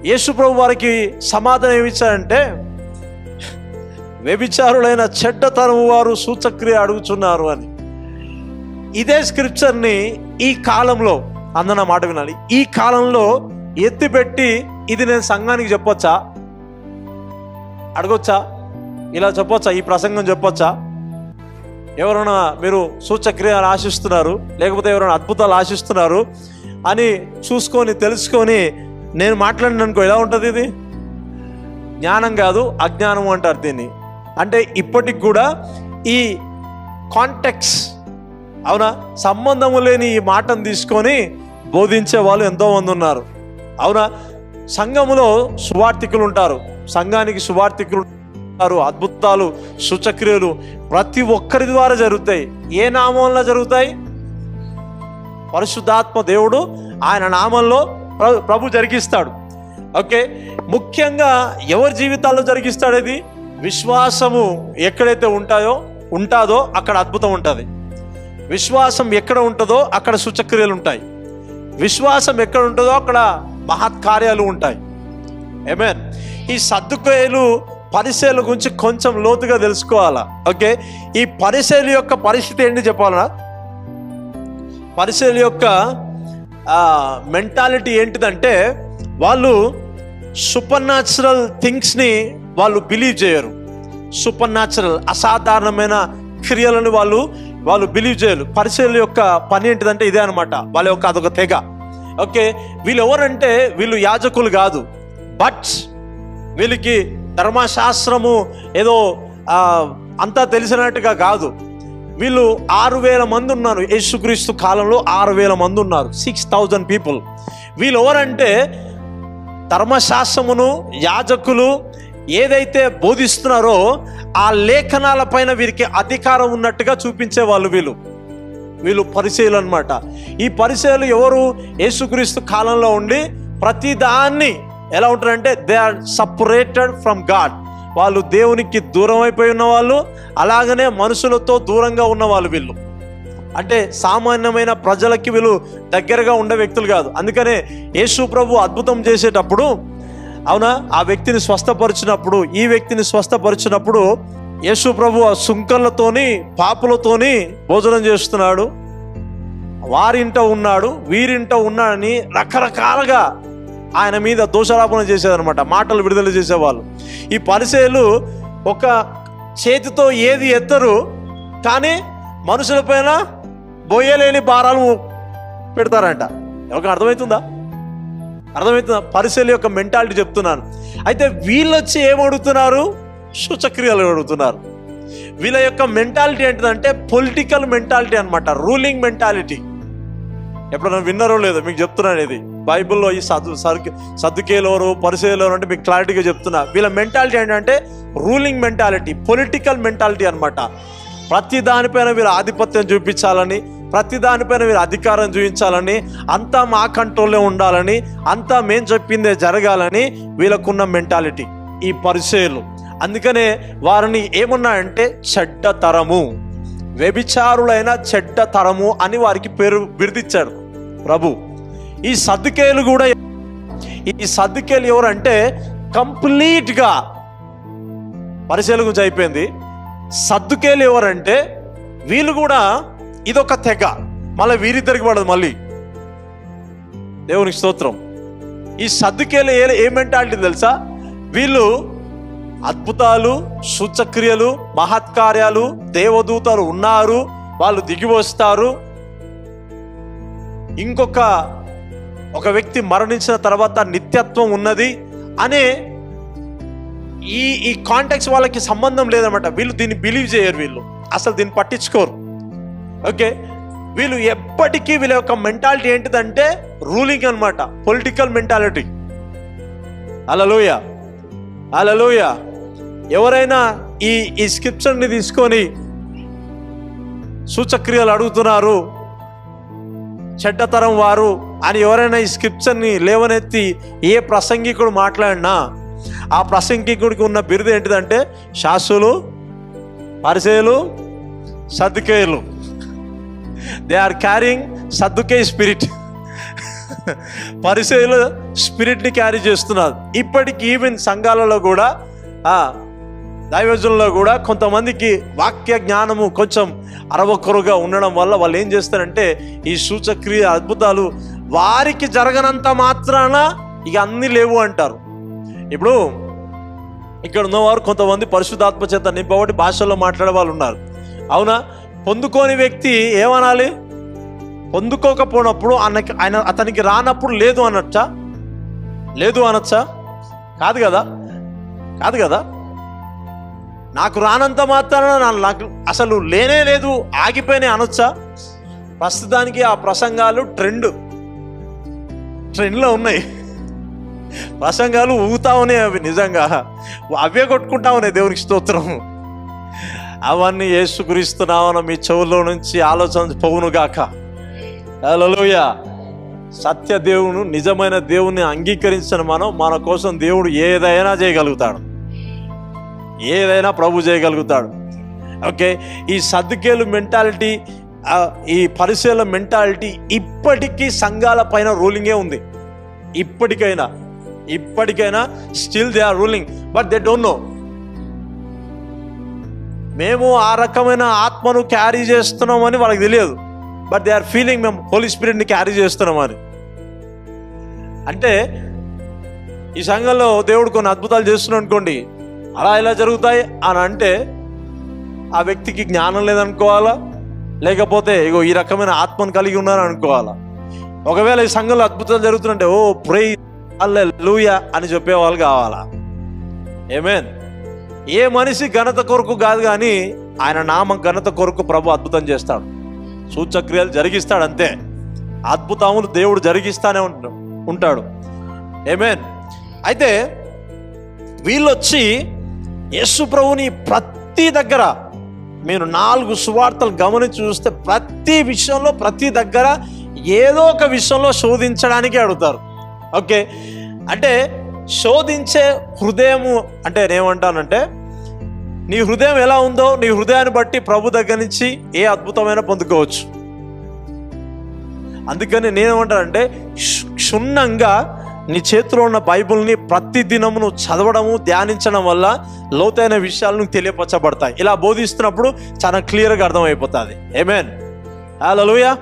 యేసు ప్రభు వారికి సమాధానం ఏమిచ్చారంటే, వ్యభిచారులైన చెడ్డతనం వారు సూచక్రియ అడుగుతున్నారు అని. ఇదే స్క్రిప్చర్ని ఈ కాలంలో, అందన మాట వినాలి, ఈ కాలంలో ఎత్తిపెట్టి ఇది నేను సంఘానికి చెప్పొచ్చా, అడగొచ్చా, ఇలా చెప్పొచ్చా, ఈ ప్రసంగం చెప్పొచ్చా? ఎవరైనా మీరు సూచక్రియలు ఆశిస్తున్నారు, లేకపోతే ఎవరైనా అద్భుతాలు ఆశిస్తున్నారు అని చూసుకొని తెలుసుకొని నేను మాట్లాడిననుకో ఎలా ఉంటుంది? ఇది జ్ఞానం కాదు, అజ్ఞానం అంటారు దీన్ని. అంటే ఇప్పటికి కూడా ఈ కాంటెక్స్, అవునా, సంబంధము లేని ఈ మాటను తీసుకొని బోధించే వాళ్ళు ఎంతోమంది ఉన్నారు. అవునా, సంఘములో సువార్థికులు ఉంటారు, సంఘానికి సువార్థికులు ఉంటారు. అద్భుతాలు సూచక్రియలు ప్రతి ఒక్కరి ద్వారా జరుగుతాయి. ఏ నామంలో జరుగుతాయి? పరిశుద్ధాత్మ దేవుడు ఆయన నామంలో ప్రభు జరిగిస్తాడు. ఓకే, ముఖ్యంగా ఎవరి జీవితాల్లో జరిగిస్తాడు? ఇది విశ్వాసము ఎక్కడైతే ఉంటాదో అక్కడ అద్భుతం ఉంటుంది. విశ్వాసం ఎక్కడ ఉంటుందో అక్కడ సూచక్రియలు ఉంటాయి. విశ్వాసం ఎక్కడ ఉంటుందో అక్కడ మహత్కార్యాలు ఉంటాయి. ఆమేన్. ఈ సద్దుకాయలు పరిసయ్యుల గురించి కొంచెం లోతుగా తెలుసుకోవాలా. ఓకే, ఈ పరిసయ్యుల యొక్క పరిస్థితి ఏంటి చెప్పాలనా? పరిసయ్యుల యొక్క మెంటాలిటీ ఏంటిదంటే, వాళ్ళు సూపర్ న్యాచురల్ థింగ్స్ని వాళ్ళు బిలీవ్ చేయరు. సూపర్ న్యాచురల్ అసాధారణమైన క్రియలను వాళ్ళు బిలీవ్ చేయరు. పరిసయ్యుల యొక్క పని ఏంటిదంటే ఇదే అనమాట, వాళ్ళ యొక్క అదొక తెగ. ఓకే, వీళ్ళు ఎవరంటే వీళ్ళు యాజకులు కాదు, బట్ వీళ్ళకి ధర్మశాస్త్రము ఏదో అంతా తెలిసినట్టుగా కాదు. వీళ్ళు 6,000 మంది ఉన్నారు. యేసుక్రీస్తు కాలంలో 6,000 మంది ఉన్నారు, 6,000 పీపుల్. వీళ్ళు ఎవరంటే ధర్మశాస్త్రమును యాజకులు ఏదైతే బోధిస్తున్నారో ఆ లేఖనాల పైన వీరికి అధికారం ఉన్నట్టుగా చూపించే వాళ్ళు వీళ్ళు పరిసయ్యులు అనమాట. ఈ పరిసయ్యులు ఎవరు? యేసుక్రీస్తు కాలంలో ఉండి ప్రతి దాన్ని ఎలా ఉంటారంటే they are separated from God. వాళ్ళు దేవునికి దూరం అయిపోయి ఉన్నవాళ్ళు, అలాగనే మనుషులతో దూరంగా ఉన్నవాళ్ళు. వీళ్ళు అంటే సామాన్యమైన ప్రజలకి వీళ్ళు దగ్గరగా ఉండే వ్యక్తులు కాదు. అందుకనే యేసు ప్రభు అద్భుతం చేసేటప్పుడు, అవునా, ఆ వ్యక్తిని స్వస్థపరిచినప్పుడు, ఈ వ్యక్తిని స్వస్థపరిచినప్పుడు యేసు ప్రభు ఆ సుంకర్లతోని పాపులతోని భోజనం చేస్తున్నాడు, వారింట ఉన్నాడు, వీరింట ఉన్నాడని రకరకాలుగా ఆయన మీద దోషారోపణ చేసేదనమాట, మాటలు విడుదల చేసేవాళ్ళు. ఈ పరిసయ్యులు ఒక చేతితో ఏది ఎత్తరు, కానీ మనుషులపైన బోయలేని భారాలు పెడతారంట. ఎవరికి అర్థమవుతుందా? పరిసయ్యుల యొక్క మెంటాలిటీ చెప్తున్నాను. అయితే వీళ్ళొచ్చి ఏమడుగుతున్నారు? సూచక్రియలు అడుగుతున్నారు. వీళ్ళ యొక్క మెంటాలిటీ ఏంటిదంటే పొలిటికల్ మెంటాలిటీ అనమాట, రూలింగ్ మెంటాలిటీ. ఎప్పుడైనా విన్నారో లేదో మీకు చెప్తున్నాను. ఇది బైబిల్లో ఈ సద్దుకేయులు ఎవరు, పరిసయ్యులు ఎవరు అంటే మీకు క్లారిటీగా చెప్తున్నా. వీళ్ళ మెంటాలిటీ ఏంటంటే రూలింగ్ మెంటాలిటీ, పొలిటికల్ మెంటాలిటీ అనమాట. ప్రతి దానిపైన వీళ్ళు ఆధిపత్యం చూపించాలని, ప్రతి దానిపైన వీళ్ళు అధికారం చూపించాలని, అంతా మా కంట్రోల్లో ఉండాలని, అంతా మేం చెప్పిందే జరగాలని వీళ్ళకున్న మెంటాలిటీ ఈ పరిసయ్యులు. అందుకనే వారిని ఏమన్నాయంటే చెడ్డ తరము, వ్యభిచారులైన చెడ్డ తరము అని వారికి బిరుదిచ్చాడు ప్రభు. ఈ సద్దుకేయులు కూడా, ఈ సద్దుకేయులు ఎవరంటే కంప్లీట్గా పరిసయ్యుల గురించి అయిపోయింది. సద్దుకేయులు ఎవరంటే వీళ్ళు కూడా ఇదొక తెగ, మళ్ళీ వీరిద్దరికి పడదు. మళ్ళీ దేవునికి స్తోత్రం. ఈ సద్దుకేయులు ఏ మెంటాలిటీ తెలుసా? వీళ్ళు అద్భుతాలు, సూచక్రియలు, మహత్కార్యాలు, దేవదూతలు ఉన్నారు, వాళ్ళు దిగి వస్తారు, ఒక వ్యక్తి మరణించిన తర్వాత నిత్యత్వం ఉన్నది అనే ఈ కాంటాక్ట్స్ వాళ్ళకి సంబంధం లేదన్నమాట. వీళ్ళు దీన్ని బిలీవ్ చేయరు, వీళ్ళు అసలు దీన్ని పట్టించుకోరు. ఓకే, వీళ్ళు ఎప్పటికీ వీళ్ళ యొక్క మెంటాలిటీ ఏంటిదంటే రూలింగ్ అనమాట, పొలిటికల్ మెంటాలిటీ. హల్లెలూయా, హల్లెలూయా. ఎవరైనా ఈ స్క్రిప్చర్ని తీసుకొని సూచక్రియలు అడుగుతున్నారు, చెడ్డతరం వారు అని ఎవరైనా ఈ స్క్రిప్చర్ని లేవనెత్తి ఏ ప్రసంగికుడు మాట్లాడినా ఆ ప్రసంగికుడికి ఉన్న బిరుదు ఏంటిదంటే శాస్త్రులు, పరిసయ్యులు, సద్దుకేయులు. They are carrying Sadducee spirit. పరిచయులు స్పిరిట్ని క్యారీ చేస్తున్నారు. ఇప్పటికీ ఈవెన్ సంఘాలలో కూడా దైవజనుల్లో కూడా కొంతమందికి వాక్య జ్ఞానము కొంచెం అరవకొరుగా ఉండడం వల్ల వాళ్ళు ఏం చేస్తారంటే ఈ సూచక్రియ అద్భుతాలు వారికి జరగనంత మాత్రాన ఇక అన్నీ లేవు అంటారు. ఇప్పుడు ఇక్కడ ఉన్నవారు కొంతమంది పరిశుద్ధాత్మ చేత నింపబడి భాషల్లో మాట్లాడే వాళ్ళు ఉన్నారు. అవునా? పొందుకోని వ్యక్తి ఏమనాలి? పొందుకోకపోయినప్పుడు అతనికి రానప్పుడు లేదు అనొచ్చా? లేదు అనొచ్చా? కాదు కదా, కాదు కదా. నాకు రానంత మాత్రాన నాకు అసలు లేనే లేదు, ఆగిపోయినాయి అనొచ్చా? ప్రస్తుతానికి ఆ ప్రసంగాలు ట్రెండ్లో ఉన్నాయి. ప్రసంగాలు ఊగుతా ఉన్నాయి, అవి నిజంగా అవే కొట్టుకుంటా ఉన్నాయి. దేవునికి స్తోత్రం. అవన్నీ యేసుక్రీస్తునామమున మీ చెవుల్లో నుంచి ఆలోచన పోవునుగాక. హల్లెలూయా. సత్య దేవుడు, నిజమైన దేవుణ్ణి అంగీకరించిన మన కోసం దేవుడు ఏదైనా చేయగలుగుతాడు, ఏదైనా ప్రభు చేయగలుగుతాడు. ఓకే, ఈ సద్దుకేలు మెంటాలిటీ, ఈ పరిశీలన మెంటాలిటీ ఇప్పటికీ సంఘాల పైన రూలింగే ఉంది. ఇప్పటికైనా still they are ruling, but they don't know. మేము ఆ రకమైన ఆత్మను క్యారీ చేస్తున్నామని వాళ్ళకి తెలియదు, బట్ దే ఆర్ ఫీలింగ్ మేము హోలీ స్పిరిట్ని క్యారీ చేస్తున్నామని. అంటే ఈ సంఘంలో దేవుడు కొన్ని అద్భుతాలు చేస్తున్నాడు అనుకోండి, అలా ఇలా జరుగుతాయి అని అంటే ఆ వ్యక్తికి జ్ఞానం లేదనుకోవాలా, లేకపోతే ఇగో ఈ రకమైన ఆత్మను కలిగి ఉన్నారని అనుకోవాలా. ఒకవేళ ఈ సంఘంలో అద్భుతాలు జరుగుతుంటే ఓ ప్రైజ్ హల్లెలూయా అని చెప్పేవాళ్ళు కావాలా. ఆమేన్. ఏ మనిషి ఘనత కొరకు కాదు, కానీ ఆయన నామ ఘనత కొరకు ప్రభు అద్భుతం చేస్తాడు, సూచక్రియలు జరిగిస్తాడు. అంతే, అద్భుతములు దేవుడు జరిగిస్తానే ఉంటాడు. ఆమేన్. అయితే వీళ్ళొచ్చి యేసు ప్రభుని ప్రతి దగ్గర, మీరు 4 సువార్తలు గమనించి చూస్తే ప్రతి విషయంలో, ప్రతి దగ్గర ఏదో ఒక విషయంలో శోధించడానికి అడుగుతారు. ఓకే, అంటే శోధించే హృదయము అంటే నేనేమంటానంటే, నీ హృదయం ఎలా ఉందో నీ హృదయాన్ని బట్టి ప్రభు దగ్గర నుంచి ఏ అద్భుతమైన పొందుకోవచ్చు. అందుకని నేనేమంటానంటే, క్షుణ్ణంగా నీ చేతిలో ఉన్న బైబిల్ని ప్రతి దినము నువ్వు చదవడము, ధ్యానించడం వల్ల లోతైన విషయాలు నువ్వు తెలియపరచబడతాయి. ఇలా బోధిస్తున్నప్పుడు చాలా క్లియర్గా అర్థమైపోతుంది. ఆమేన్. హల్లెలూయా.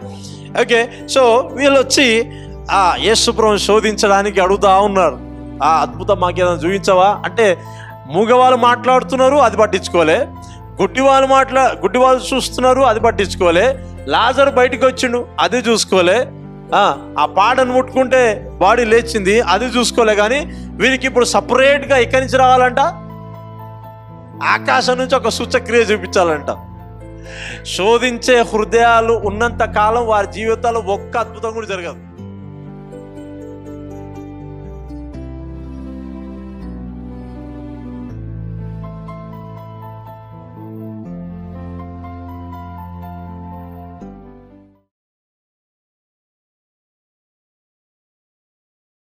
ఓకే, సో వీళ్ళు వచ్చి యేసు ప్రభువుని శోధించడానికి అడుగుతా ఉన్నారు. ఆ అద్భుతం మాకేదైనా చూపించవా అంటే, మూగవాళ్ళు మాట్లాడుతున్నారు, అది పట్టించుకోలే. గుడ్డివాళ్ళు చూస్తున్నారు, అది పట్టించుకోలే. లాజరు బయటికి వచ్చిండు, అది చూసుకోలే. ఆ పాడను ముట్టుకుంటే బాడీ లేచింది, అది చూసుకోలే. కానీ వీరికి ఇప్పుడు సపరేట్గా ఇక్కడి నుంచి రావాలంట, ఆకాశం నుంచి ఒక సూచక్రియ చూపించాలంట. శోధించే హృదయాలు ఉన్నంత కాలం వారి జీవితాల్లో ఒక్క అద్భుతం కూడా జరగదు.